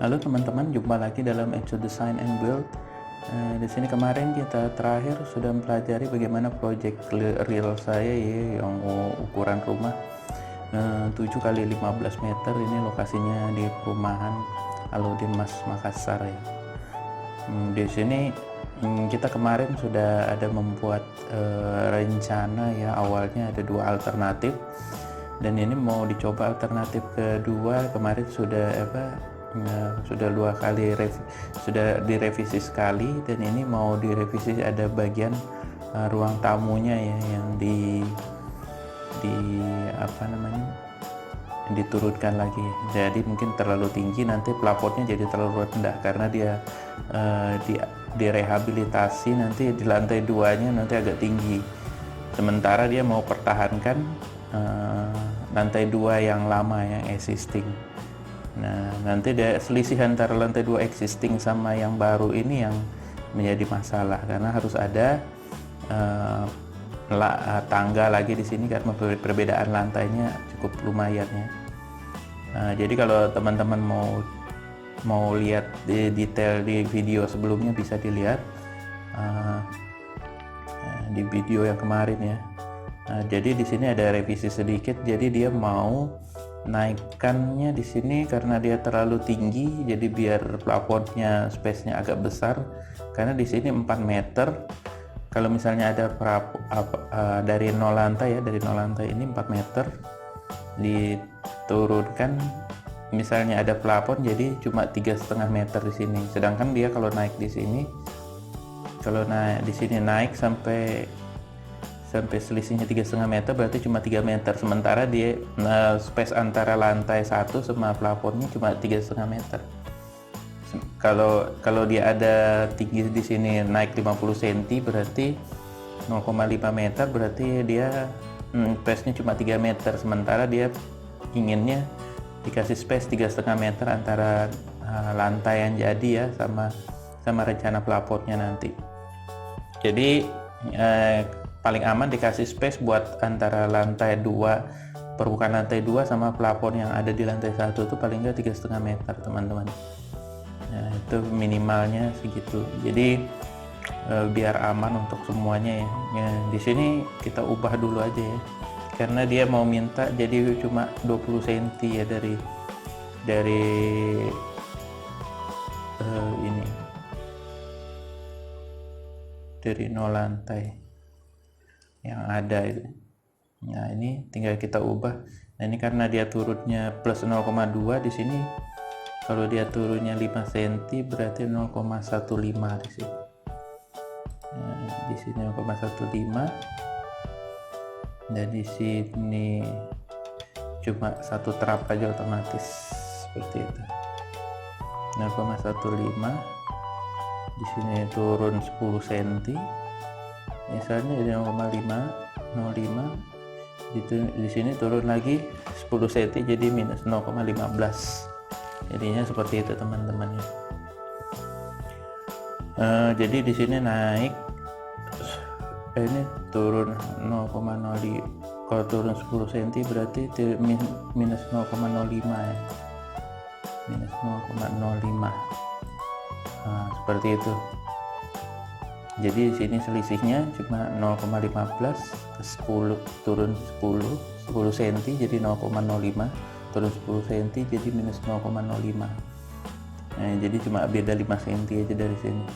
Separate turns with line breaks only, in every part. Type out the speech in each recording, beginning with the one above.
Halo teman-teman, jumpa lagi dalam episode Design and Build. Di sini kemarin kita terakhir sudah mempelajari bagaimana project real saya ya, yang ukuran rumah 7 kali 15 meter. Ini lokasinya di perumahan Alauddin Mas Makassar ya. Di sini kita kemarin sudah ada membuat rencana ya. Awalnya ada dua alternatif dan ini mau dicoba alternatif kedua. Kemarin sudah sudah dua kali sudah direvisi sekali, dan ini mau direvisi, ada bagian ruang tamunya ya yang diturunkan lagi. Jadi mungkin terlalu tinggi, nanti plafonnya jadi terlalu rendah karena dia direhabilitasi. Nanti di lantai 2-nya nanti agak tinggi, sementara dia mau pertahankan lantai 2 yang lama yang existing. Nah, nanti ada selisih antara lantai 2 existing sama yang baru ini yang menjadi masalah, karena harus ada tangga lagi di sini karena perbedaan lantainya cukup lumayan ya. Jadi kalau teman-teman mau lihat di detail di video sebelumnya bisa dilihat di video yang kemarin ya. Jadi di sini ada revisi sedikit, jadi dia mau naikkannya di sini karena dia terlalu tinggi, jadi biar plafonnya space-nya agak besar, karena di sini 4 meter. Kalau misalnya ada dari 0 lantai ya, dari 0 lantai ini 4 meter diturunkan, misalnya ada plafon jadi cuma 3,5 meter di sini. Sedangkan dia kalau naik di sini, naik sampai selisihnya 3,5 meter, berarti cuma 3 meter, sementara dia space antara lantai 1 sama plafonnya cuma 3,5 meter. Kalau dia ada tinggi di sini naik 50 cm berarti 0,5 meter, berarti dia space-nya cuma 3 meter, sementara dia inginnya dikasih space 3,5 meter antara lantai yang jadi ya sama rencana plafonnya nanti. Jadi paling aman dikasih space buat antara lantai 2, permukaan lantai 2 sama plafon yang ada di lantai 1 itu paling nggak 3,5 meter teman-teman. Nah, itu minimalnya segitu. Jadi biar aman untuk semuanya ya. Di sini kita ubah dulu aja ya, karena dia mau minta jadi cuma 20 cm ya dari ini, dari 0 lantai yang ada itu. Nah, ini tinggal kita ubah. Nah, ini karena dia turunnya plus 0,2 di sini. Kalau dia turunnya 5 cm berarti 0,15 di sini. Nah, di sini 0,15. Dan di sini cuma satu terap aja otomatis seperti itu. 0,15. Di sini turun 10 cm. Misalnya dari 0,05 di sini turun lagi 10 cm jadi minus 0,15. jadinya seperti itu teman-teman ya. Jadi di sini naik ini turun 0,05. Kalau turun 10 cm berarti minus 0,05 ya, minus 0,05. Nah, seperti itu. Jadi di sini selisihnya cuma 0,15 ke 10, turun 10 cm jadi 0,05, turun 10 cm jadi minus 0,05. Nah, jadi cuma beda 5 cm aja dari sini.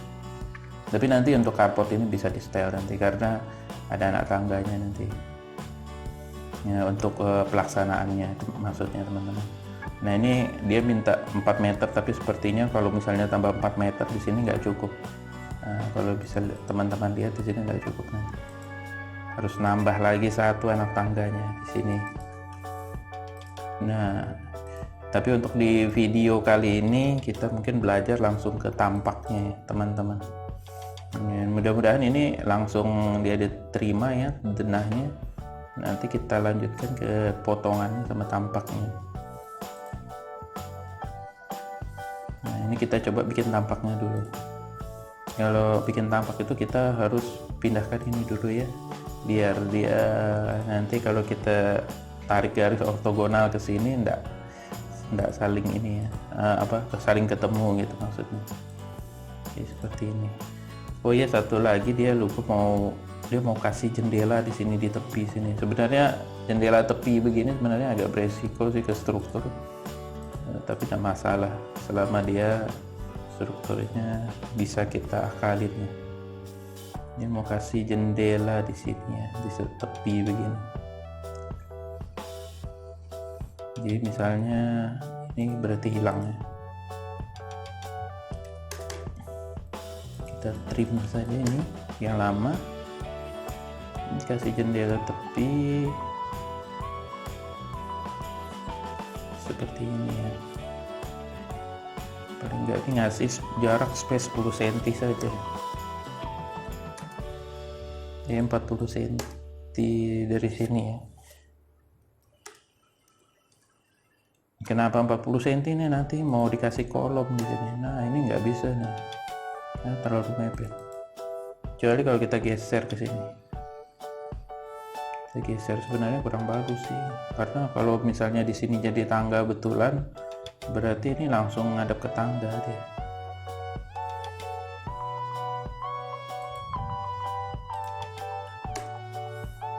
Tapi nanti untuk carport ini bisa di setel nanti karena ada anak tangganya nanti. Ya, untuk pelaksanaannya maksudnya teman-teman. Nah, ini dia minta 4 meter, tapi sepertinya kalau misalnya tambah 4 meter di sini nggak cukup. Nah, kalau bisa teman-teman lihat di sini nggak cukup, nanti harus nambah lagi satu anak tangganya di sini. Nah, tapi untuk di video kali ini kita mungkin belajar langsung ke tampaknya ya, teman-teman. Mudah-mudahan ini langsung dia diterima ya denahnya. Nanti kita lanjutkan ke potongannya sama tampaknya. Nah, ini kita coba bikin tampaknya dulu. Kalau bikin tampak itu kita harus pindahkan ini dulu ya, biar dia nanti kalau kita tarik garis ortogonal ke sini enggak nggak saling ini ya, saling ketemu gitu maksudnya. Jadi seperti ini. Oh iya, satu lagi dia lupa dia mau kasih jendela di sini, di tepi sini. Sebenarnya jendela tepi begini sebenarnya agak beresiko sih ke struktur, tapi tidak masalah selama dia strukturnya bisa kita akalin ya. Dia mau kasih jendela di sini ya, di tepi begini. Jadi misalnya ini berarti hilang ya. Kita trim saja ini yang lama, kasih jendela tepi seperti ini ya. Paling nggak ngasih jarak space 10 cm saja ya, 40 cm dari sini ya. Kenapa 40 cm ini? Nanti mau dikasih kolom di sini. Nah ini nggak bisa nih, terlalu mepet. Kecuali kalau kita geser ke sini, kita geser sebenarnya kurang bagus sih, karena kalau misalnya di sini jadi tangga betulan, berarti ini langsung ngadep ke tangga deh.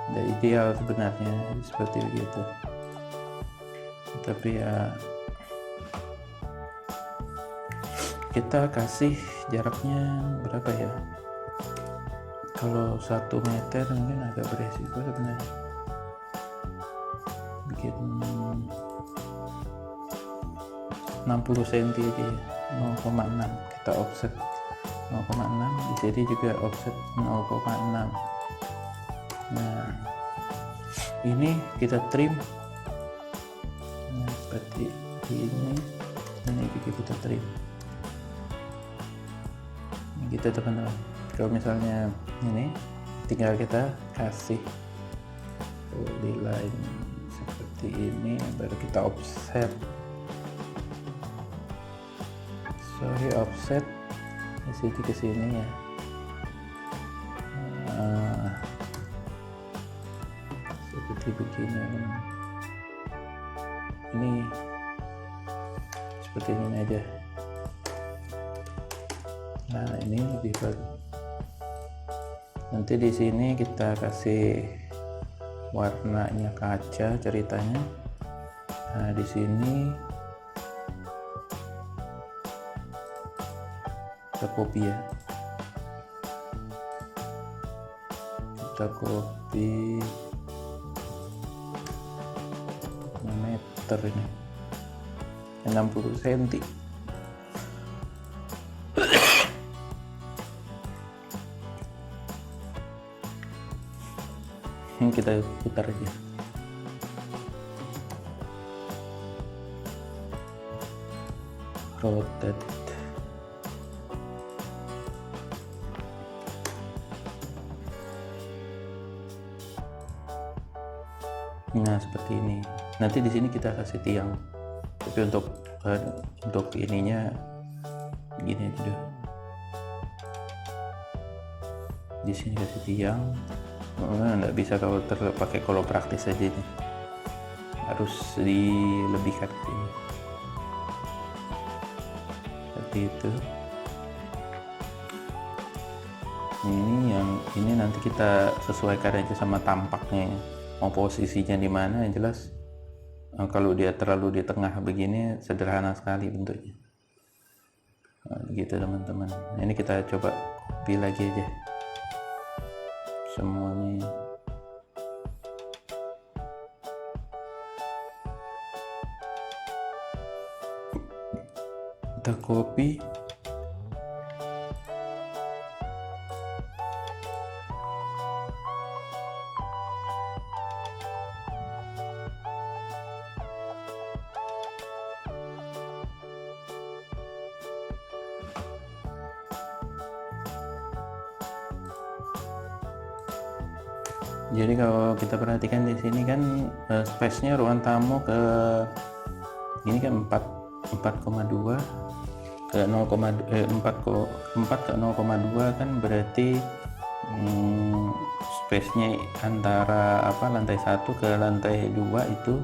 Tidak ideal sebenarnya seperti begitu, tapi ya kita kasih jaraknya berapa ya. Kalau 1 meter mungkin agak beresiko sebenarnya, bikin 60 cm aja ya, 0,6 kita offset 0,6, di sini juga offset 0,6. Nah ini kita trim, nah seperti ini juga kita trim gitu teman-teman. Kalau misalnya ini tinggal kita kasih di line seperti ini, baru kita offset, offset di sini ke sini ya. Seperti begini, ini seperti ini aja. Nah ini lebih bagus. Nanti di sini kita kasih warnanya kaca ceritanya. Nah di sini kita copy ya, kita copy meter ini 60 cm. Ini kita putar aja. Rotate. Nah seperti ini. Nanti di sini kita kasih tiang. Tapi untuk ininya gini dulu. Di sini kasih tiang. Nggak bisa kalau pakai kalau praktis aja nih, harus dilebihkan ke sini seperti itu. Ini nanti kita sesuaikan aja sama tampaknya ya. Mau posisinya di mana yang jelas. Kalau dia terlalu di tengah begini sederhana sekali bentuknya. Nah, gitu teman-teman. Nah, ini kita coba copy lagi aja semuanya. Kita copy. Jadi kalau kita perhatikan di sini kan space-nya ruang tamu ke ini kan 4,2 ke 4 ke 0,2 kan berarti space-nya antara lantai 1 ke lantai 2 itu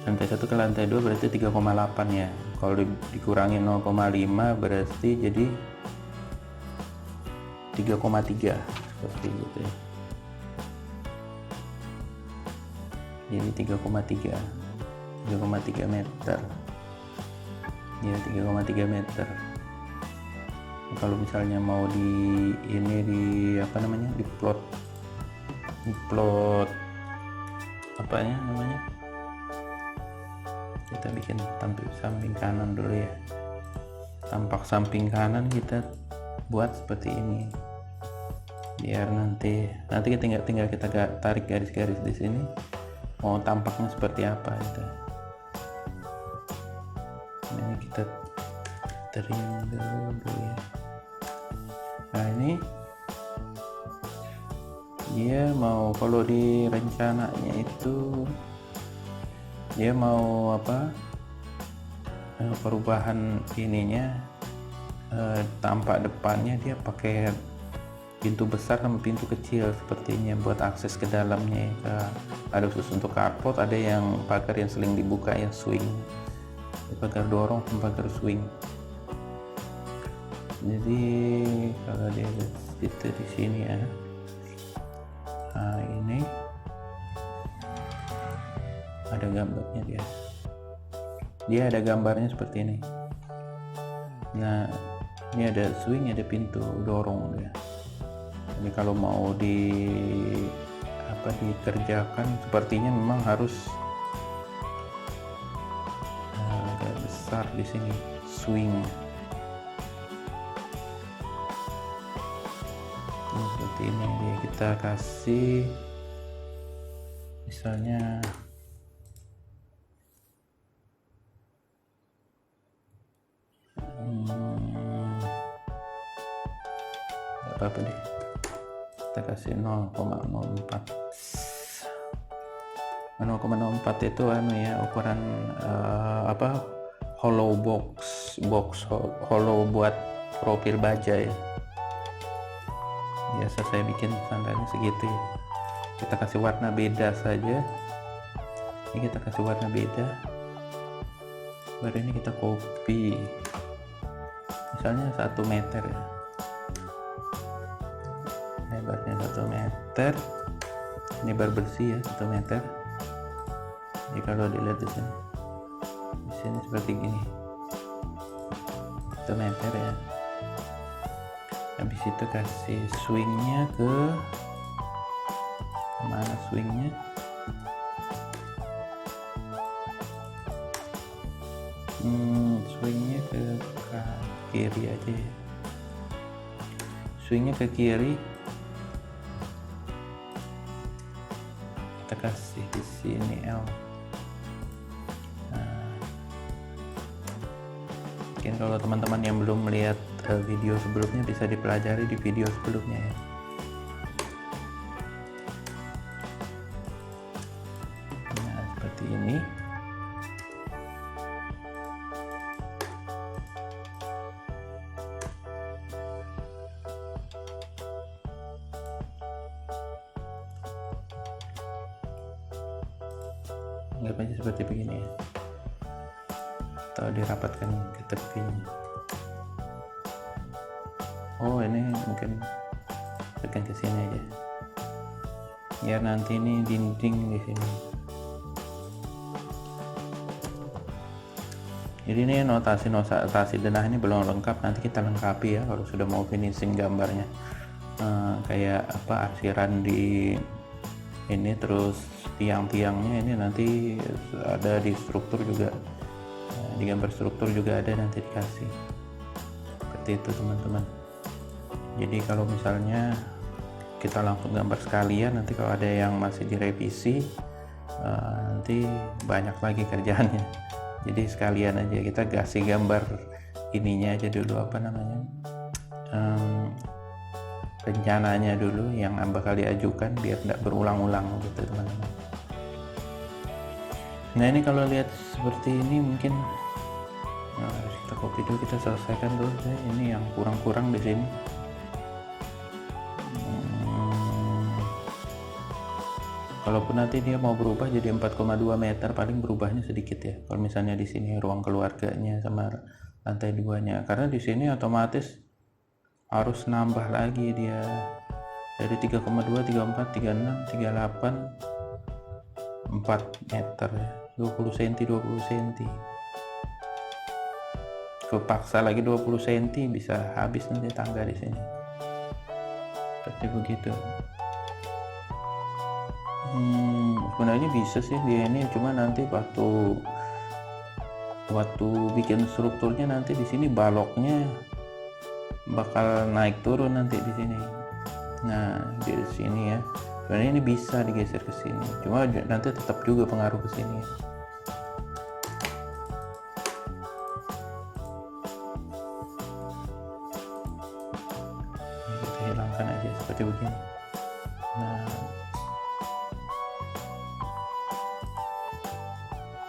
lantai 1 ke lantai 2 berarti 3,8 ya. Kalau dikurangi 0,5 berarti jadi 3,3 seperti itu ya. Jadi 3,3 meter ya, 3,3 meter. Kalau misalnya mau di apa namanya, di plot apa ya namanya, kita bikin tampil samping kanan dulu ya. Tampak samping kanan kita buat seperti ini, biar nanti tinggal kita tarik garis-garis di sini mau tampaknya seperti apa gitu. Ini kita trim dulu ya. Nah ini dia mau, kalau di rencananya itu dia mau apa, perubahan ininya, tampak depannya dia pakai pintu besar sama pintu kecil sepertinya buat akses ke dalamnya ya. Ada khusus untuk carport, ada yang pagar yang seling dibuka yang swing, pagar dorong sama pagar swing. Jadi kalau dia itu di sini ya, nah ini ada gambarnya, dia ada gambarnya seperti ini. Nah ini ada swing, ada pintu dorong dia. Jadi kalau mau dikerjakan sepertinya memang harus agak besar di sini swing. Nah, seperti ini dia, kita kasih misalnya nggak apa-apa deh, kita kasih 0,04 itu ya, ukuran hollow hollow buat profil baja ya. Biasa saya bikin standarnya segitu ya. Kita kasih warna beda saja. Ini kita kasih warna beda, baru ini kita copy misalnya 1 meter ya, lebarnya 1 meter, ini bar bersih ya 1 meter. Jadi kalau dilihat di sini seperti gini, 1 meter ya. Habis itu kasih swingnya ke mana, swingnya swingnya ke kiri aja ya, swingnya ke kiri. Kita kasih di sini L. Mungkin kalau teman-teman yang belum melihat video sebelumnya bisa dipelajari di video sebelumnya ya. Nah seperti ini. Anggap aja seperti begini ya, atau dirapatkan ke tepinya. Oh ini mungkin tekan ke sini aja ya, nanti ini dinding di sini. Jadi ini notasi denah ini belum lengkap, nanti kita lengkapi ya kalau sudah mau finishing gambarnya. Kayak apa, arsiran di ini, terus tiang-tiangnya ini nanti ada di struktur juga, di gambar struktur juga ada, nanti dikasih seperti itu teman-teman. Jadi kalau misalnya kita langsung gambar sekalian, nanti kalau ada yang masih direvisi nanti banyak lagi kerjaannya. Jadi sekalian aja kita kasih gambar ininya aja dulu, apa namanya, rencananya dulu yang bakal diajukan biar tidak berulang-ulang gitu teman-teman. Nah ini kalau lihat seperti ini mungkin kita copy dulu, kita selesaikan dulu ya. Ini yang kurang-kurang di sini. kalaupun nanti dia mau berubah jadi 4,2 meter, paling berubahnya sedikit ya kalau misalnya di sini ruang keluarganya sama lantai 2-nya, karena di sini otomatis harus nambah lagi dia dari 3,2, 34, 36, 38, 4 meter ya, 20 cm 20 cm, kepaksa lagi 20 cm bisa habis nanti tangga di sini, seperti begitu. Sebenarnya bisa sih dia ini, cuma nanti waktu bikin strukturnya nanti di sini baloknya bakal naik turun nanti di sini. Nah di sini ya, sebenarnya ini bisa digeser ke sini, cuma nanti tetap juga pengaruh ke sini. Kita hilangkan aja seperti begini. Nah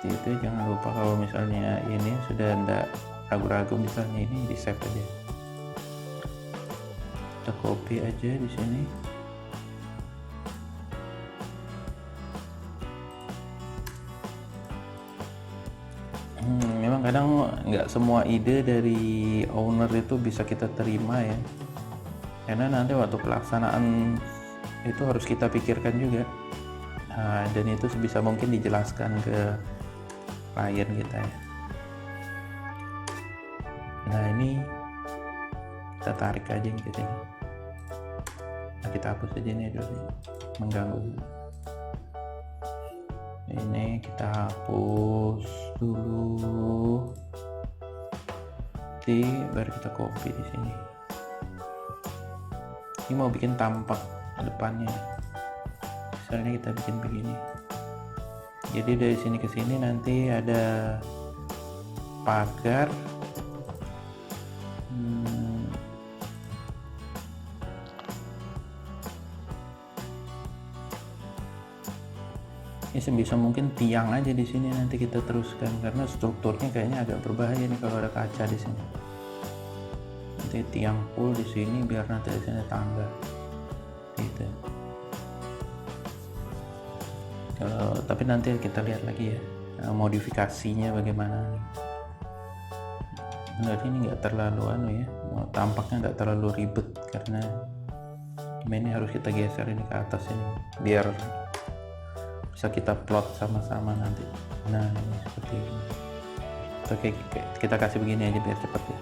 itu jangan lupa kalau misalnya ini sudah tidak ragu-ragu, misalnya ini di save aja, kita copy aja di sini. Memang kadang nggak semua ide dari owner itu bisa kita terima ya, karena nanti waktu pelaksanaan itu harus kita pikirkan juga. Dan itu sebisa mungkin dijelaskan ke klien kita ya. Nah ini kita tarik aja yang gitu nih. Nah, kita hapus aja nih dulu, mengganggu. Ini kita hapus dulu, baru kita copy di sini. Ini mau bikin tampak depannya, misalnya kita bikin begini. Jadi dari sini ke sini nanti ada pagar. Ini sebisa mungkin tiang aja di sini nanti kita teruskan, karena strukturnya kayaknya agak berbahaya nih kalau ada kaca di sini. Nanti tiang full di sini biar nanti di sini tangga. Gitu. Tapi nanti kita lihat lagi ya modifikasinya bagaimana. Benar ini nggak terlalu ya, tampaknya nggak terlalu ribet, karena ini harus kita geser ini ke atas ini biar bisa kita plot sama-sama nanti. Nah ini seperti ini. Oke, kita kasih begini aja biar cepet ya.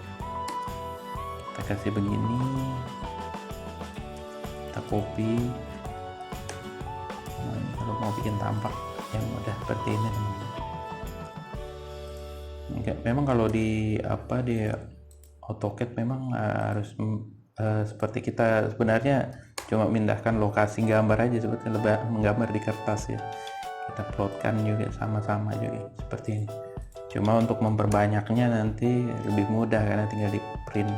Kita kasih begini, kita copy. Kalau mau bikin tampak yang udah seperti ini, memang kalau di AutoCAD memang harus seperti kita sebenarnya cuma memindahkan lokasi gambar aja, seperti menggambar di kertas ya, kita plotkan juga sama-sama juga seperti ini. Cuma untuk memperbanyaknya nanti lebih mudah karena tinggal di print,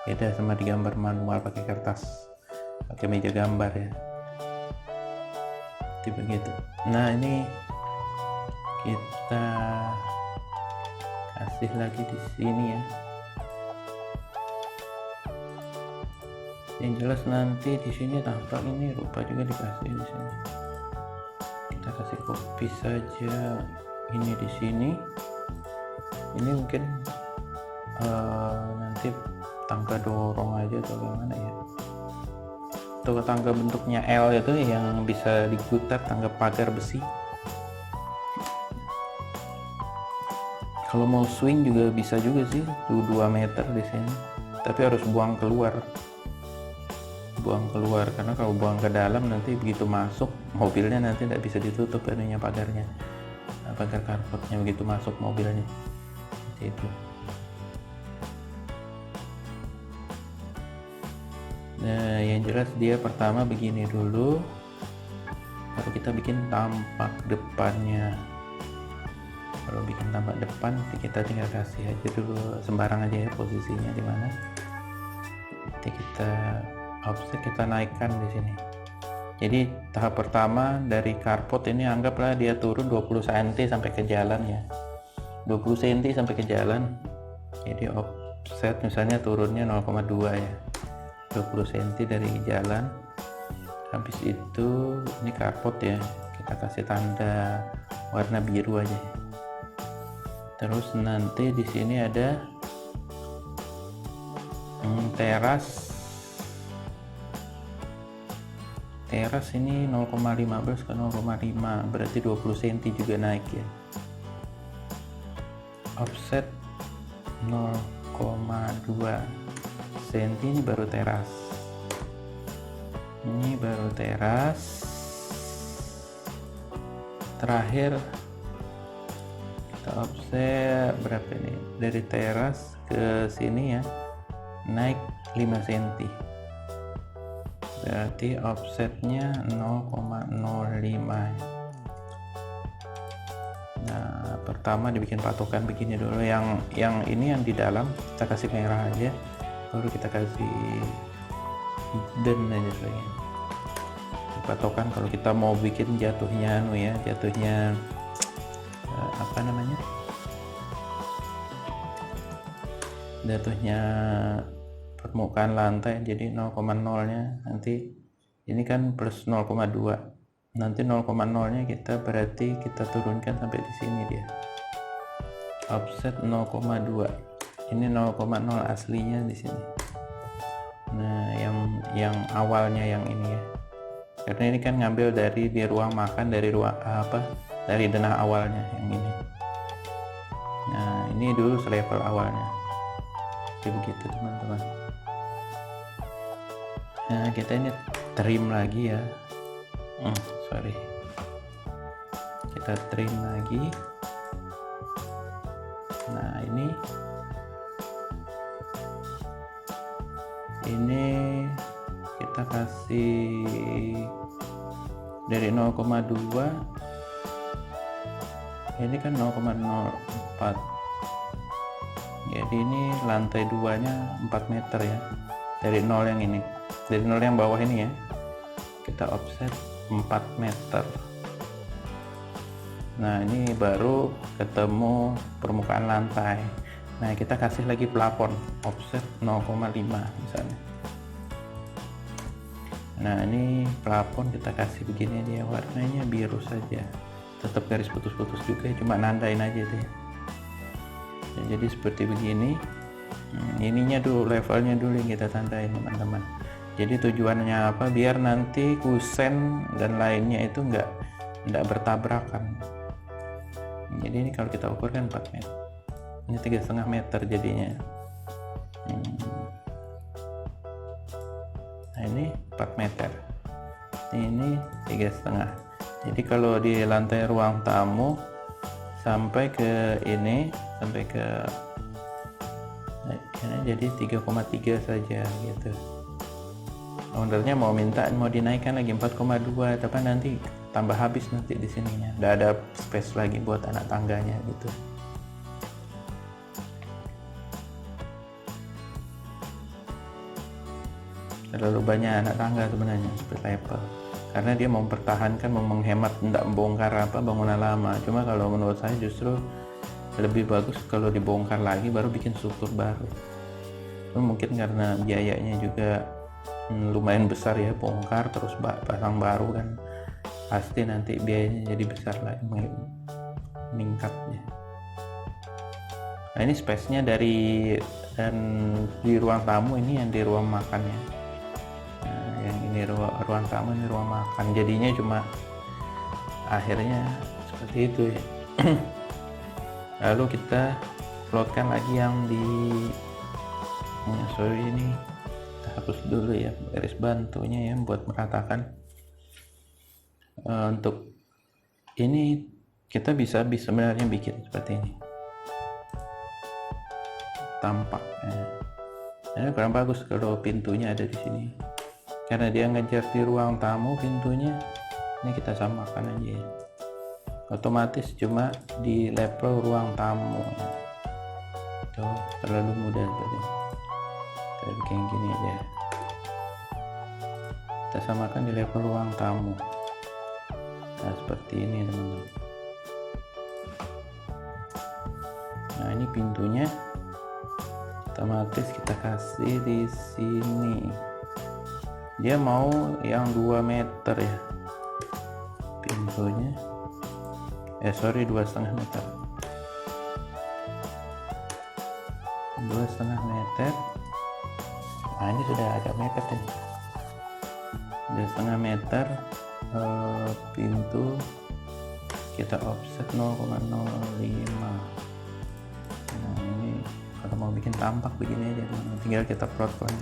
beda sama digambar manual pakai kertas, pakai meja gambar ya. Begitu. Nah ini kita kasih lagi di sini ya. Yang jelas nanti di sini tampak ini rupa juga dikasih di sini. Kita kasih copy saja ini di sini. Ini mungkin nanti tangga dorong aja atau gimana ya. Atau tangga bentuknya L itu yang bisa diputar, tangga pagar besi. Kalau mau swing juga bisa juga sih, 2 meter di sini. Tapi harus buang keluar, karena kalau buang ke dalam nanti begitu masuk mobilnya nanti tidak bisa ditutup ininya pagarnya, pagar karpotnya begitu masuk mobilnya. Seperti itu. Nah yang jelas dia pertama begini dulu, baru kita bikin tampak depannya. Kalau bikin tampak depan kita tinggal kasih aja dulu sembarang aja ya posisinya di mana. Nanti kita offset, kita naikkan di sini. Jadi tahap pertama dari karpot ini anggaplah dia turun 20 cm sampai ke jalan ya, 20 cm sampai ke jalan. Jadi offset misalnya turunnya 0,2 ya, 20 cm dari jalan. Habis itu ini karpot ya, kita kasih tanda warna biru aja. Terus nanti di sini ada teras ini 0,15 ke 0,5, berarti 20 cm juga naik ya. Offset 0,2 cm, ini baru teras. Ini baru teras. Terakhir kita offset berapa ini? Dari teras ke sini ya, naik 5 cm. Berarti offsetnya 0,05. Nah, pertama dibikin patokan begini dulu. Yang ini yang di dalam kita kasih merah aja, baru kita kasih hidden aja lagi. Patokan kalau kita mau bikin jatuhnya apa namanya? Jatuhnya permukaan lantai, jadi 0,0-nya nanti ini kan plus 0,2, nanti 0,0-nya kita berarti kita turunkan sampai di sini dia. Offset 0,2. Ini 0,0 aslinya di sini. Nah, yang awalnya yang ini ya. Karena ini kan ngambil dari di ruang makan, dari ruang dari denah awalnya yang ini. Nah, ini dulu selevel awalnya. Jadi begitu teman-teman. Nah, kita ini trim lagi ya. Sorry. Kita trim lagi. Nah, ini kita kasih dari 0,2, ini kan 0,04, jadi ini lantai 2 nya 4 meter ya, dari 0 yang ini, dari 0 yang bawah ini ya, kita offset 4 meter. Nah, ini baru ketemu permukaan lantai. Nah, kita kasih lagi plafon, offset 0,5 misalnya. Nah, ini plafon kita kasih begini dia, warnanya biru saja, tetap garis putus-putus juga, cuma nandain aja deh. Nah, jadi seperti begini. Ininya dulu, levelnya dulu yang kita tandain teman-teman. Jadi tujuannya apa? Biar nanti kusen dan lainnya itu nggak bertabrakan. Jadi ini kalau kita ukur kan 4 meter, ini 3,5 meter jadinya. Nah, ini 4 meter, ini 3,5. Jadi kalau di lantai ruang tamu sampai ke ini, sampai ke ini jadi 3,3 saja gitu. Ownernya mau dinaikkan lagi 4,2, tapi nanti tambah habis nanti di sininya, nggak ada space lagi buat anak tangganya gitu. Terlalu banyak anak tangga sebenarnya split level, karena dia mau mempertahankan, mau menghemat, tidak membongkar bangunan lama. Cuma kalau menurut saya justru lebih bagus kalau dibongkar lagi baru bikin struktur baru. Mungkin karena biayanya juga lumayan besar ya, bongkar terus pasang baru kan pasti nanti biayanya jadi besar lagi, meningkatnya. Nah, ini space-nya di ruang tamu, ini yang di ruang makannya. Nah, yang ini ruang tamu, ini ruang makan, jadinya cuma akhirnya seperti itu ya. Lalu kita plotkan lagi yang di ini kita hapus dulu ya garis bantunya ya, buat meratakan. Untuk ini kita bisa sebenarnya bikin seperti ini tampaknya. Ini kurang bagus kalau pintunya ada di sini, karena dia ngejar di ruang tamu pintunya. Ini kita samakan aja ya, otomatis cuma di level ruang tamu. Tuh, terlalu mudah berarti. Kita bikin gini aja, kita samakan di level ruang tamu. Nah, seperti ini teman-teman. Nah, ini pintunya otomatis kita kasih di sini. Dia mau yang 2 meter ya pintunya, 2,5 meter, 2,5 meter. Nah ini sudah agak mepet ini, 2,5 meter. Pintu kita offset 0,05. Nah ini kalau mau bikin tampak begini aja, tinggal kita plotkan.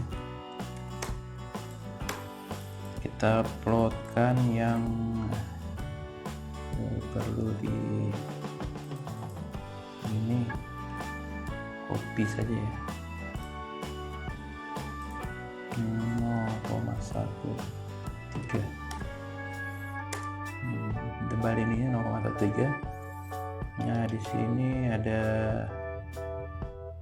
Kita plotkan yang perlu di ini copy saja ya, 0,13. Tebal ininya 0,13. Nah di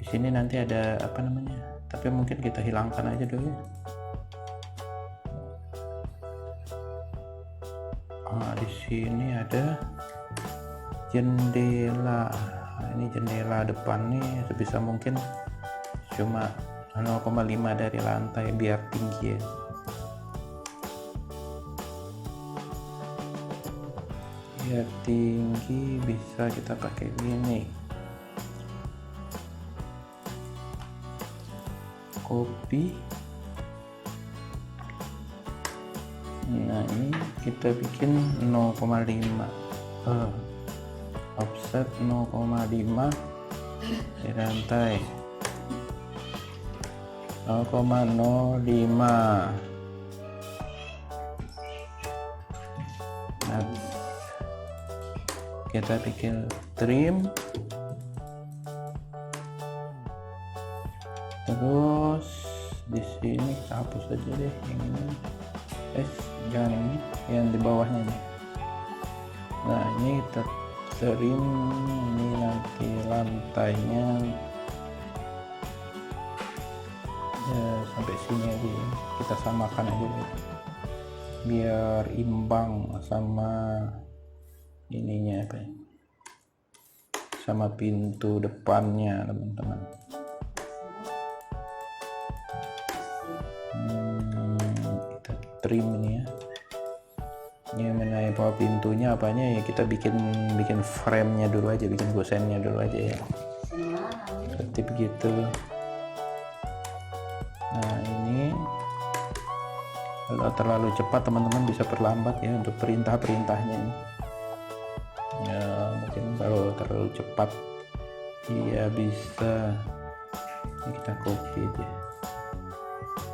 sini nanti ada apa namanya, tapi mungkin kita hilangkan aja dulu ya. Di sini ada jendela. Nah, ini jendela depan nih sebisa mungkin cuma 0,5 dari lantai biar tinggi ya. Biar tinggi bisa kita pakai gini, copy. Nah ini kita bikin 0,5, offset 0,5 di lantai 0,05. Nah kita bikin trim, terus di sini kita hapus aja deh yang ini, jangan ini, yang di bawahnya nih. Nah ini kita trim, ini nanti lantainya ya sampai sini aja ya. Kita samakan aja deh, biar imbang sama ininya apa ya, sama pintu depannya teman-teman. Kita trim ini ya. Ini mengenai bawah pintunya apanya ya, kita bikin frame-nya dulu aja, bikin gosennya dulu aja ya, seperti begitu. Nah ini kalau terlalu cepat teman-teman bisa perlambat ya untuk perintahnya ini ya. Mungkin kalau terlalu cepat dia bisa, ini kita copy aja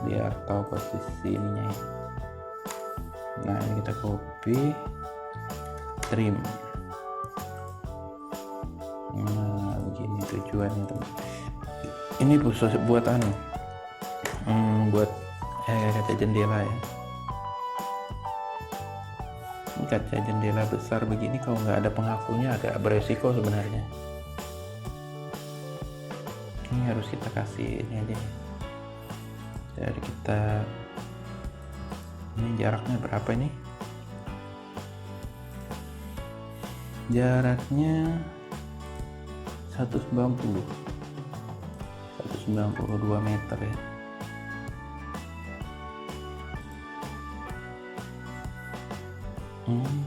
biar tahu posisi ininya ya. Nah ini kita copy, trim. Nah begini tujuannya teman. Ini khusus buat buat kaca jendela ya. Ini kaca jendela besar begini kalau nggak ada pengakunya agak beresiko sebenarnya. Ini harus kita kasih ini aja. Jadi kita, ini jaraknya berapa ini? Jaraknya 192 meter ya.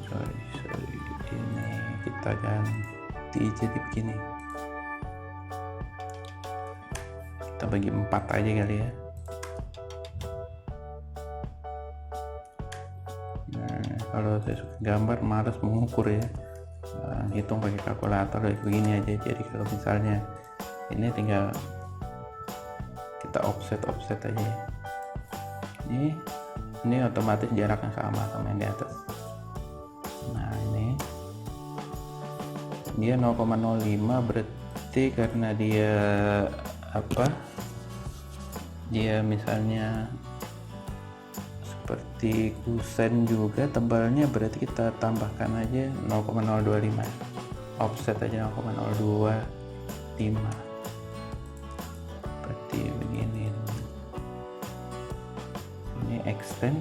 Sorry, ini kita ganti jadi begini, kita bagi 4 aja kali ya. Nah kalau saya suka gambar malas mengukur ya, hitung pakai kalkulator kayak begini aja. Jadi kalau misalnya ini tinggal kita offset aja ya. Ini otomatis jaraknya sama yang di atas. Nah ini dia 0,05, berarti karena dia dia misalnya seperti kusen juga tebalnya, berarti kita tambahkan aja 0,025, offset aja 0,025, seperti begini. Ini extend.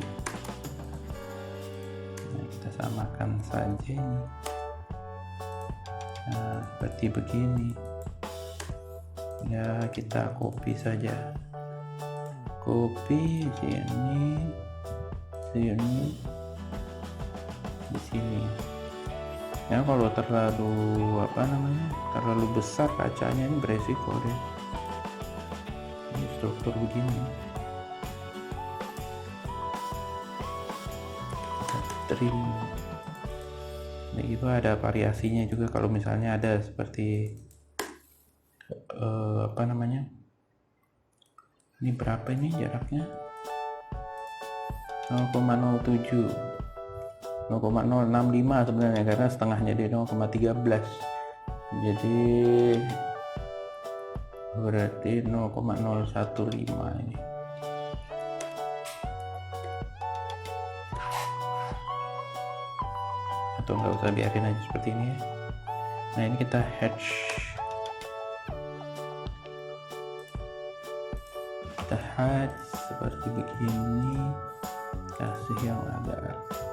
Nah, kita samakan saja ini. Nah seperti begini ya, kita copy saja, copy sini. di sini. Ya kalau terlalu besar kacanya ini beresiko deh. Ini struktur begini. Kita trim. Nah, itu ada variasinya juga kalau misalnya ada seperti ini berapa ini jaraknya? 0,07 0,065 sebenarnya, karena setengahnya di 0,13, jadi berarti 0,015 ini. Atau nggak usah, biarin aja seperti ini ya. Nah ini kita hatch, seperti begini, kasih yang agak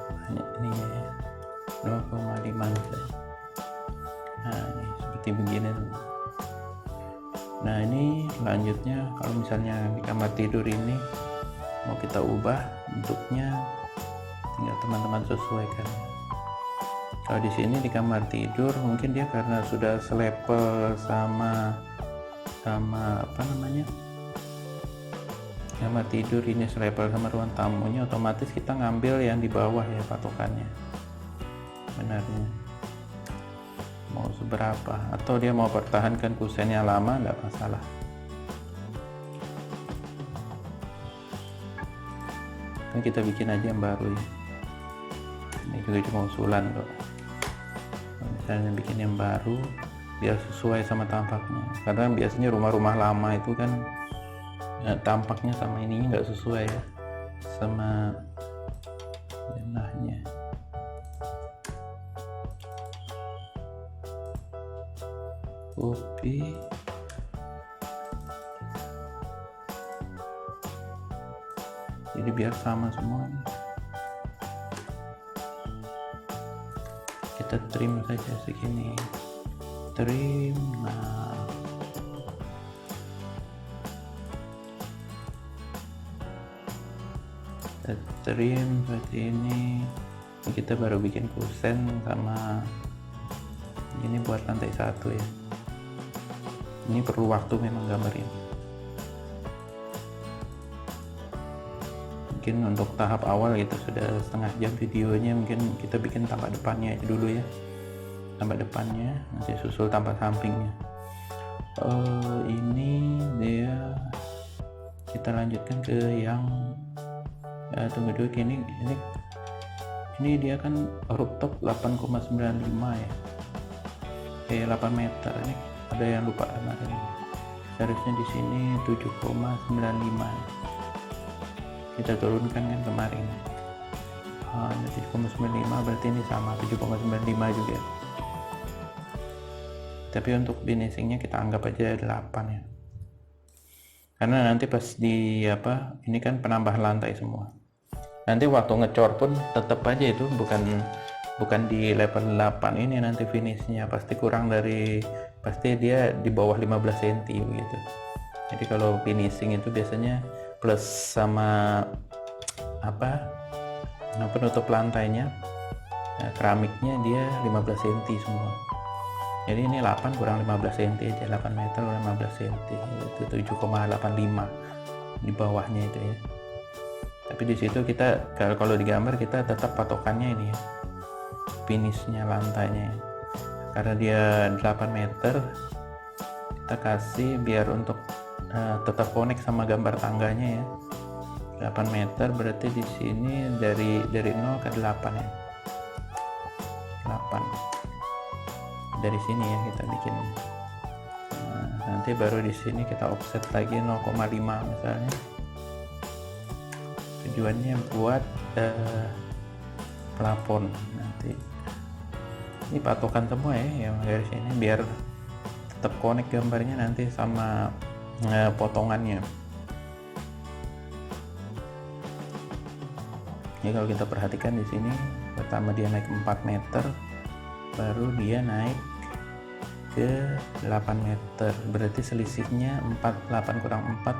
banyak ini ya, 0,5 misalnya. Nah ini seperti begini. Nah ini selanjutnya kalau misalnya di kamar tidur ini mau kita ubah bentuknya, tinggal teman-teman sesuaikan. Kalau di sini di kamar tidur mungkin dia karena sudah selepel sama kamar tidur ini, selepel sama ruang tamunya, otomatis kita ngambil yang di bawah ya patokannya benarnya mau seberapa, atau dia mau pertahankan kusennya lama nggak masalah. Kan kita bikin aja yang baru ya, ini juga cuma usulan kok. Misalnya bikin yang baru biar sesuai sama tampaknya, karena biasanya rumah-rumah lama itu kan tampaknya sama ininya nggak sesuai ya, sama denahnya. Copy, jadi biar sama semuanya. Kita trim saja segini, trim. Nah kita trim seperti ini. Kita baru bikin kusen sama ini buat lantai 1 ya. Ini perlu waktu memang gambar ini. Mungkin untuk tahap awal kita sudah setengah jam videonya, mungkin kita bikin tampak depannya dulu ya, tampak depannya nanti susul tampak sampingnya. Ini dia, kita lanjutkan ke yang tunggu dulu, ini dia kan rooftop 8,95 ya, 8 meter. Ini ada yang lupa kemarin, seharusnya di sini 7,95, kita turunkan kan kemarin. 7,95 berarti ini sama 7,95 juga, tapi untuk finishingnya kita anggap aja 8 ya, karena nanti pas di ini kan penambah lantai semua, nanti waktu ngecor pun tetap aja itu bukan di level 8 ini, nanti finishnya pasti pasti dia di bawah 15 cm begitu. Jadi kalau finishing itu biasanya plus sama penutup lantainya, keramiknya dia 15 cm semua. Jadi ini 8 kurang 15 cm aja, 8 meter kurang 15 cm itu 7,85 di bawahnya itu ya. Tapi di situ kita kalau digambar kita tetap patokannya ini ya, finishnya lantainya, karena dia 8 meter kita kasih biar untuk tetap connect sama gambar tangganya ya. 8 meter berarti di sini dari 0 ke 8 ya, 8 dari sini ya kita bikin. Nanti baru di sini kita offset lagi 0,5 misalnya, tujuannya buat plafon. Nanti ini patokan semua ya yang dari sini biar tetap connect gambarnya nanti sama potongannya. Ya kalau kita perhatikan di sini, pertama dia naik 4 meter, baru dia naik ke 8 meter, berarti selisihnya 8 kurang 4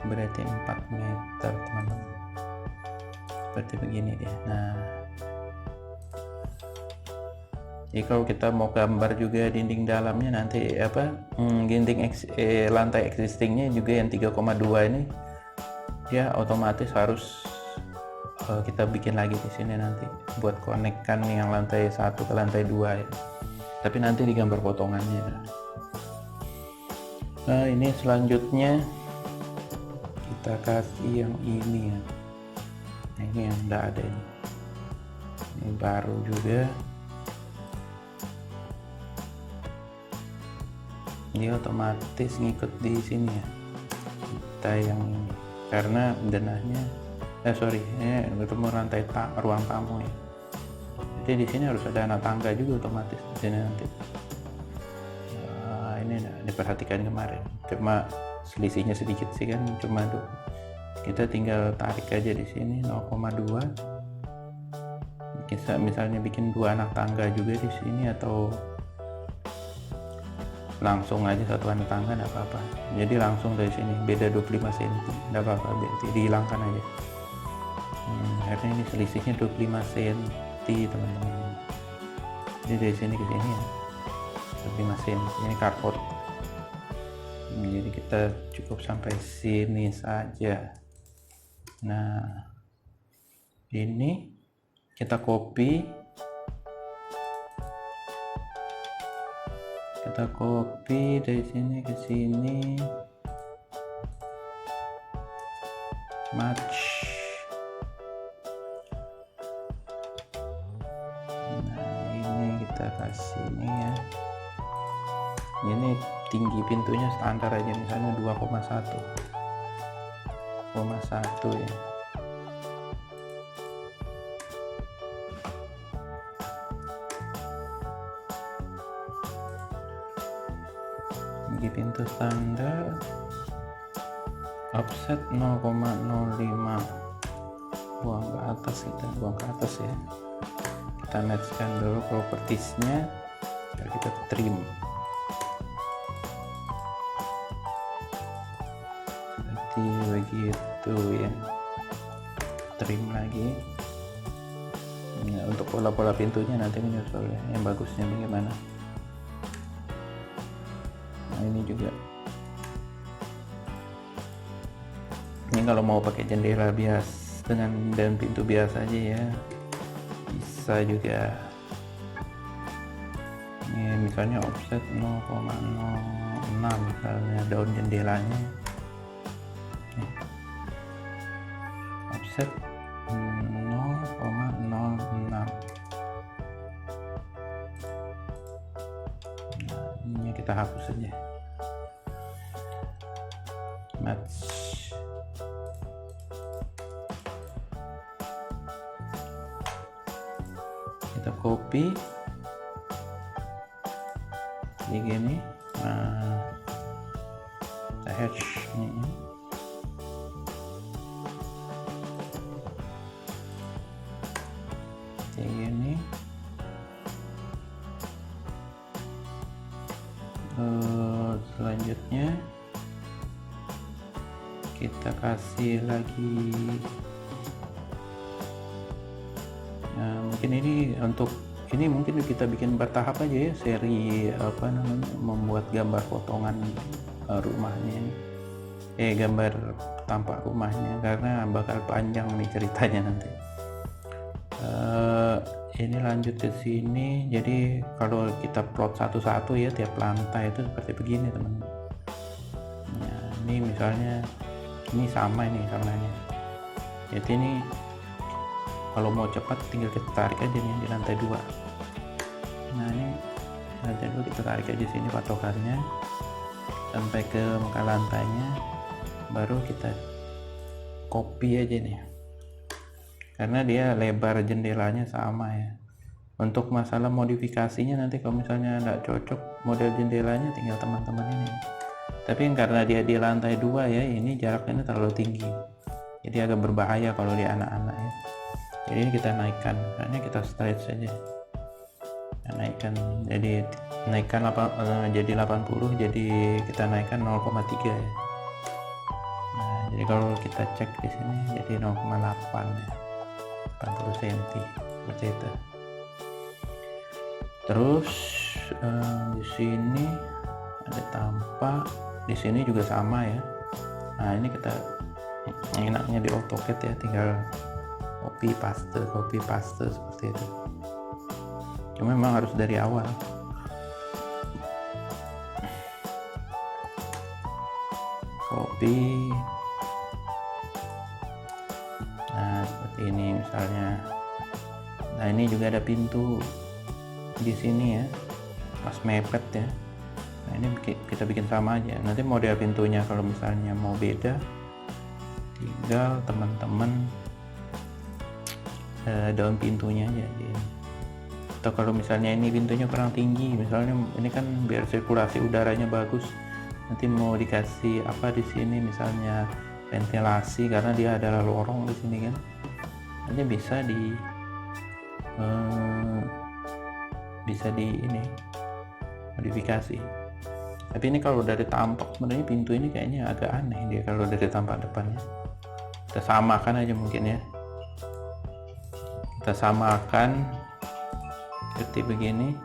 berarti 4 meter teman-teman, seperti begini dia. Nah Jadi kalau kita mau gambar juga dinding dalamnya nanti lantai existingnya juga yang 3,2 ini dia otomatis harus kita bikin lagi di sini nanti buat konekkan yang lantai 1 ke lantai 2 ya. Tapi nanti di gambar potongannya. Nah ini selanjutnya kita kasih yang ini ya. Nah, ini yang enggak ada ini baru juga. Dia otomatis ngikut di sini ya. Kita yang ini karena denahnya ketemu lantai ruang tamu ya. Jadi di sini harus ada anak tangga juga otomatis di sini nanti. Ini diperhatikan kemarin. Cuma selisihnya sedikit sih kan, cuma tuh kita tinggal tarik aja di sini 0,2. Kita misalnya bikin 2 anak tangga juga di sini atau langsung aja 1 anak tangga enggak apa-apa. Jadi langsung dari sini beda 25 cm enggak apa-apa, berarti dihilangkan aja. Akhirnya ini selisihnya 25 cm teman-teman. Jadi dari sini ke sini ya 25 cm ini carport. Jadi kita cukup sampai sini saja. Nah ini kita copy dari sini ke sini, match. Nah ini kita kasih ini ya, ini tinggi pintunya standar aja misalnya 2,1 ya. Tinggi pintu standar, offset 0,05, buang ke atas ya. Kita matchkan dulu propertiesnya, lalu kita trim. Berarti begitu ya, trim lagi. Nah, untuk pola-pola pintunya nanti menyusul ya, yang bagusnya bagaimana. Nah ini juga, ini kalau mau pakai jendela biasa dan pintu biasa aja ya bisa juga. Ini misalnya offset 0,06 misalnya daun jendelanya, offset 0,06. Nah, ini kita hapus saja, match. Kita copy di gini, kita hatch ini. Kayak gini. Selanjutnya kita kasih lagi. Nah, mungkin ini untuk ini mungkin kita bikin bertahap aja ya, seri membuat gambar potongan rumahnya, gambar tampak rumahnya, karena bakal panjang nih ceritanya nanti. Ini lanjut ke sini. Jadi kalau kita plot satu-satu ya, tiap lantai itu seperti begini teman-teman. Nah, ini misalnya ini sama ini karenanya. Jadi ini kalau mau cepat tinggal kita tarik aja nih di lantai 2. Nah ini lantai 2 kita tarik aja sini patokannya sampai ke muka lantainya, baru kita copy aja nih, karena dia lebar jendelanya sama ya. Untuk masalah modifikasinya nanti kalau misalnya nggak cocok model jendelanya, tinggal teman-teman ini. Tapi karena dia di lantai 2 ya, ini jaraknya terlalu tinggi, jadi agak berbahaya kalau di anak-anak ya. Jadi ini kita naikkan, karena kita stretch saja, naikkan, jadi naikkan jadi 80, jadi kita naikkan 0,3 ya. Nah, jadi kalau kita cek di sini jadi 0,8 ya, 80 cm seperti itu. Terus di sini ada tampak, di sini juga sama ya. Nah ini kita enaknya di AutoCAD ya, tinggal copy paste seperti itu. Cuma memang harus dari awal. Copy. Nah seperti ini misalnya. Nah ini juga ada pintu di sini ya, pas mepet ya. Nah ini kita bikin sama aja. Nanti model pintunya kalau misalnya mau beda, tinggal teman-teman daun pintunya aja. Atau kalau misalnya ini pintunya kurang tinggi, misalnya ini kan biar sirkulasi udaranya bagus, nanti mau dikasih apa di sini, misalnya ventilasi karena dia ada lorong di sini kan, nanti bisa di ini modifikasi. Tapi ini kalau dari tampak sebenarnya pintu ini kayaknya agak aneh dia kalau dari tampak depannya. Kita samakan aja mungkin ya, kita samakan seperti begini,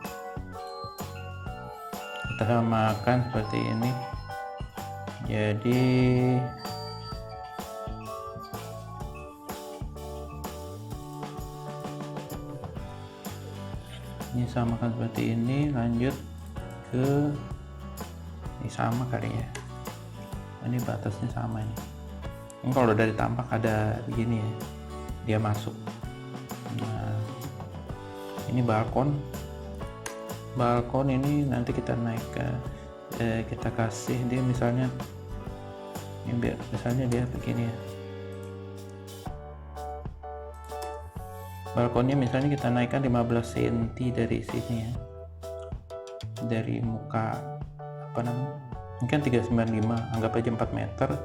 kita samakan seperti ini. Jadi ini samakan seperti ini, lanjut ke ini sama kali ya, ini batasnya sama ini. Ini kalau dari tampak ada begini ya, dia masuk. Nah ini balkon ini nanti kita naik ke kita kasih dia misalnya ini misalnya dia begini ya, balkonnya misalnya kita naikkan 15 cm dari sini ya, dari muka apa namanya, ini kan 395, anggap aja 4 meter.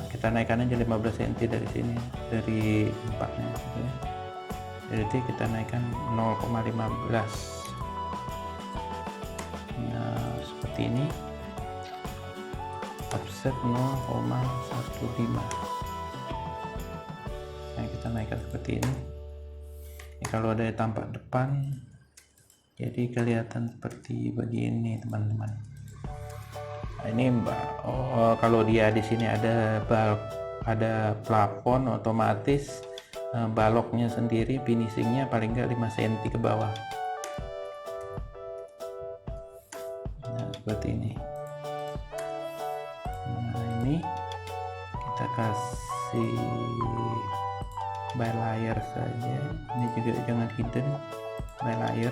Kita naikkan aja 15 cm dari sini, dari tempatnya gitu ya. Jadi kita naikkan 0,15. Nah seperti ini, offset 0,15. Nah kita naikkan seperti ini. Ini kalau dari tampak depan jadi kelihatan seperti begini teman-teman. Nah, ini kalau dia di sini ada plafon, otomatis baloknya sendiri finishingnya paling nggak 5 cm ke bawah. Nah seperti ini. Nah ini kita kasih by layer saja, ini juga jangan hidden, by layer.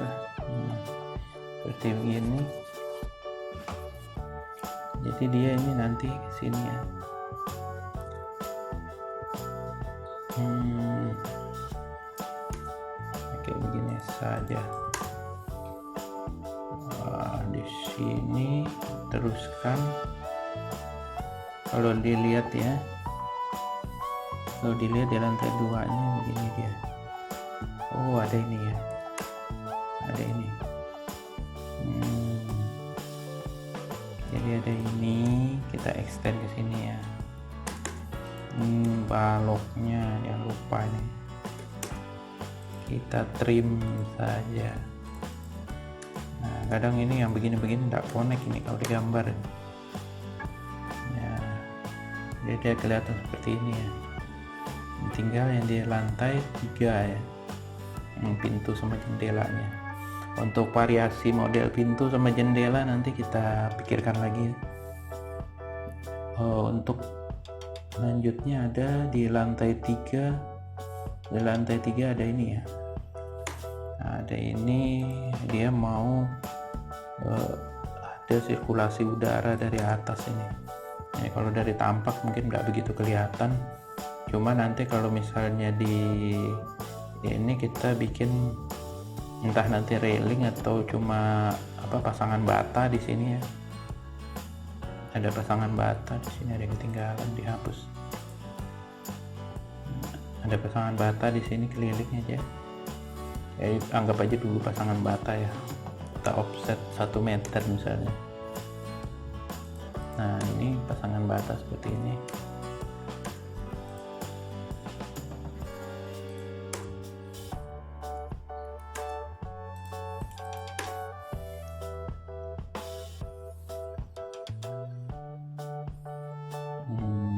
Seperti begini. Jadi dia ini nanti sini ya, kayak begini saja. Di sini teruskan, kalau dilihat ya, kalau dilihat di lantai 2-nya begini dia. Oh ada ini ya, ada ini. Jadi ada ini, kita extend ke sini ya. Baloknya yang lupa ini, kita trim saja. Nah kadang ini yang begini-begini tidak connect ini kalau digambar ya, jadi dia kelihatan seperti ini ya. Tinggal yang di lantai 3 ya, pintu sama jendelanya. Untuk variasi model pintu sama jendela nanti kita pikirkan lagi. Untuk lanjutnya ada di lantai 3. Di lantai 3 ada ini ya, ada ini, dia mau ada sirkulasi udara dari atas ini. Nah, kalau dari tampak mungkin nggak begitu kelihatan, cuma nanti kalau misalnya di ini kita bikin entah nanti railing atau cuma apa, pasangan bata di sini ya. Ada pasangan bata di sini, ada yang ketinggalan dihapus. Ada pasangan bata di sini kelilingnya aja. Jadi anggap aja dulu pasangan bata ya. Kita offset 1 meter misalnya. Nah ini pasangan bata seperti ini.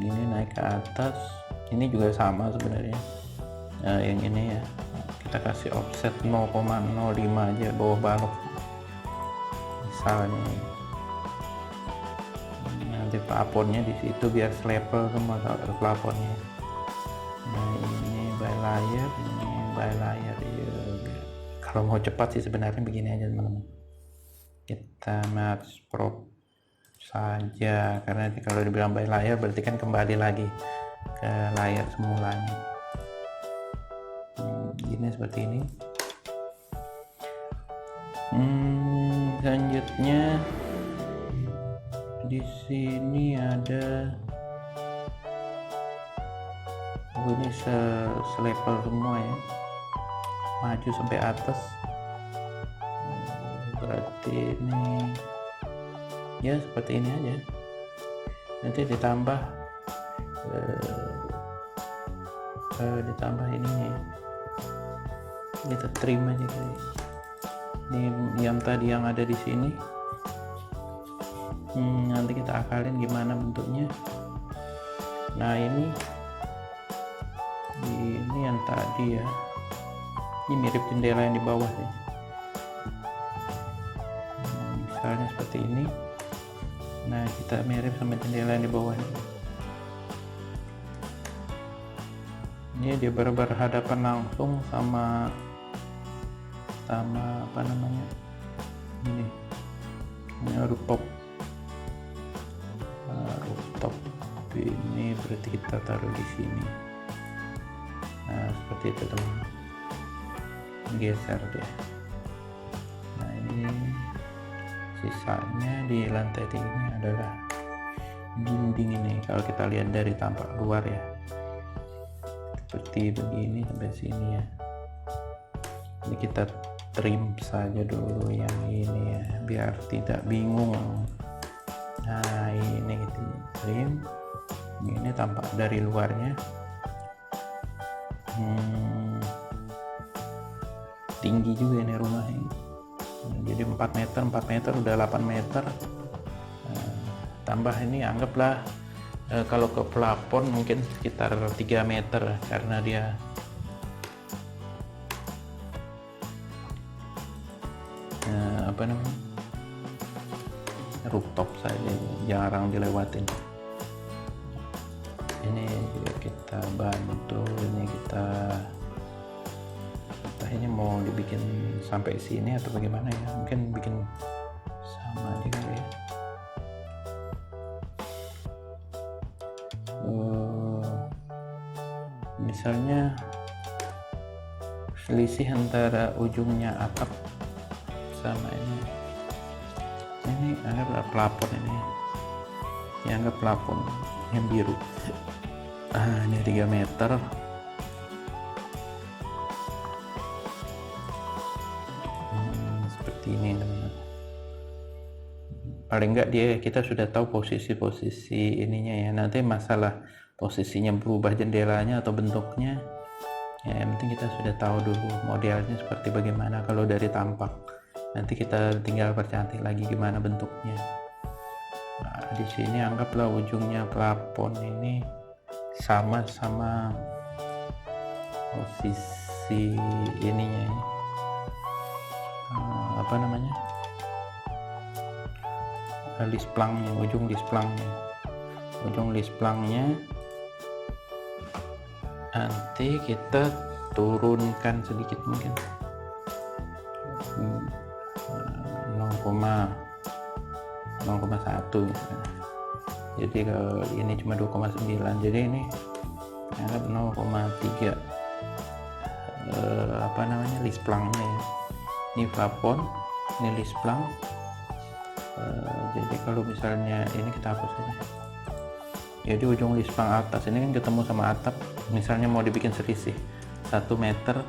ini naik ke atas. Ini juga sama sebenarnya. Nah, yang ini ya kita kasih offset 0,05 aja bawah balok misalnya. Nanti plafonnya di situ biar selevel semua plafonnya. Nah, ini by layer, ini by layer ya. Kalau mau cepat sih sebenarnya begini aja teman-teman, kita match prop saja, karena kalau dibilang by layer berarti kan kembali lagi ke layar semulanya. Ini seperti ini. Selanjutnya di sini ada ini selevel semua ya, maju sampai atas. Berarti ini ya seperti ini aja. Nanti ditambah ininya ya. Kita trim aja guys. Ini yang tadi yang ada di sini. Nanti kita akalin gimana bentuknya. Nah, ini yang tadi ya. Ini mirip jendela yang di bawah ya. Misalnya seperti ini. Nah, kita mirip sama jendela yang di bawah ini. Ini dia berhadapan langsung sama apa namanya, ini rooftop. Rooftop ini berarti kita taruh di sini. Nah, seperti itu teman-teman, geser deh. Nah, ini sisanya di lantai ini adalah dinding ini. Kalau kita lihat dari tampak luar ya, seperti begini sampai sini ya. Ini kita trim saja dulu yang ini ya, biar tidak bingung. Nah, ini kita trim. Ini tampak dari luarnya. Tinggi juga ini rumah ini. Jadi 4 meter udah 8 meter. Tambah ini anggaplah kalau ke plafon mungkin sekitar 3 meter, karena dia apa namanya, rooftop saja, jarang dilewatin. Ini juga kita bantu, ini kita ini mau dibikin sampai sini atau bagaimana ya, mungkin bikin sama aja kali ya. Misalnya selisih antara ujungnya atap sama ini anggaplah plafon, ini anggap plafon yang biru. Ini 3 meter. Seperti ini teman-teman. Paling enggak kita sudah tahu posisi ininya ya. Nanti masalah posisinya berubah jendelanya atau bentuknya ya, yang penting kita sudah tahu dulu modelnya seperti bagaimana. Kalau dari tampak, nanti kita tinggal percantik lagi gimana bentuknya. Nah, di sini anggaplah ujungnya plafon ini sama posisi ininya ya. Apa namanya, lisplangnya, ujung lisplangnya nanti kita turunkan sedikit, mungkin 0,1 misalnya. Jadi kalau ini cuma 2,9, jadi ini anggap 0,3 apa namanya, lisplangnya ya. Ini plafon, ini lisplang. Jadi kalau misalnya ini kita hapus aja. Jadi ujung lisplang atas ini kan ketemu sama atap, misalnya mau dibikin selisih 1 meter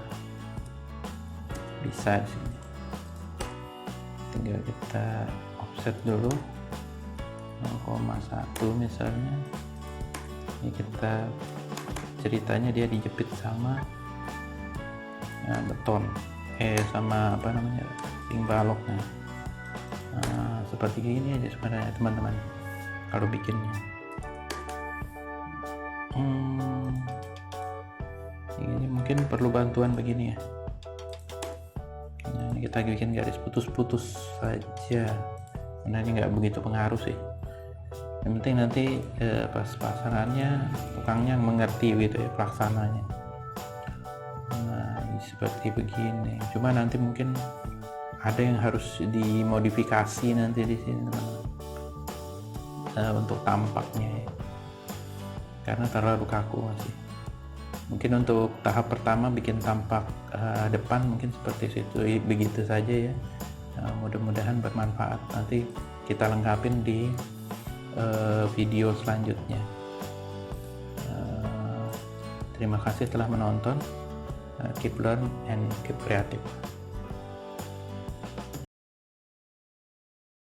bisa di sini. Tinggal kita offset dulu 0,1 misalnya. Ini kita ceritanya dia dijepit sama beton, sama apa namanya, ring baloknya. Seperti ini aja sebenarnya teman-teman kalau bikinnya. Ini mungkin perlu bantuan begini ya. Nah, ini kita bikin garis putus-putus saja, karena ini nggak begitu pengaruh sih. Yang penting nanti pas pasangannya tukangnya mengerti gitu ya pelaksananya. Nah, ini seperti begini. Cuma nanti mungkin ada yang harus dimodifikasi nanti di sini teman-teman, untuk tampaknya ya. Karena terlalu kaku masih. Mungkin untuk tahap pertama bikin tampak depan mungkin seperti situ, begitu saja ya. Mudah-mudahan bermanfaat. Nanti kita lengkapin di video selanjutnya. Terima kasih telah menonton. Keep learn and keep creative.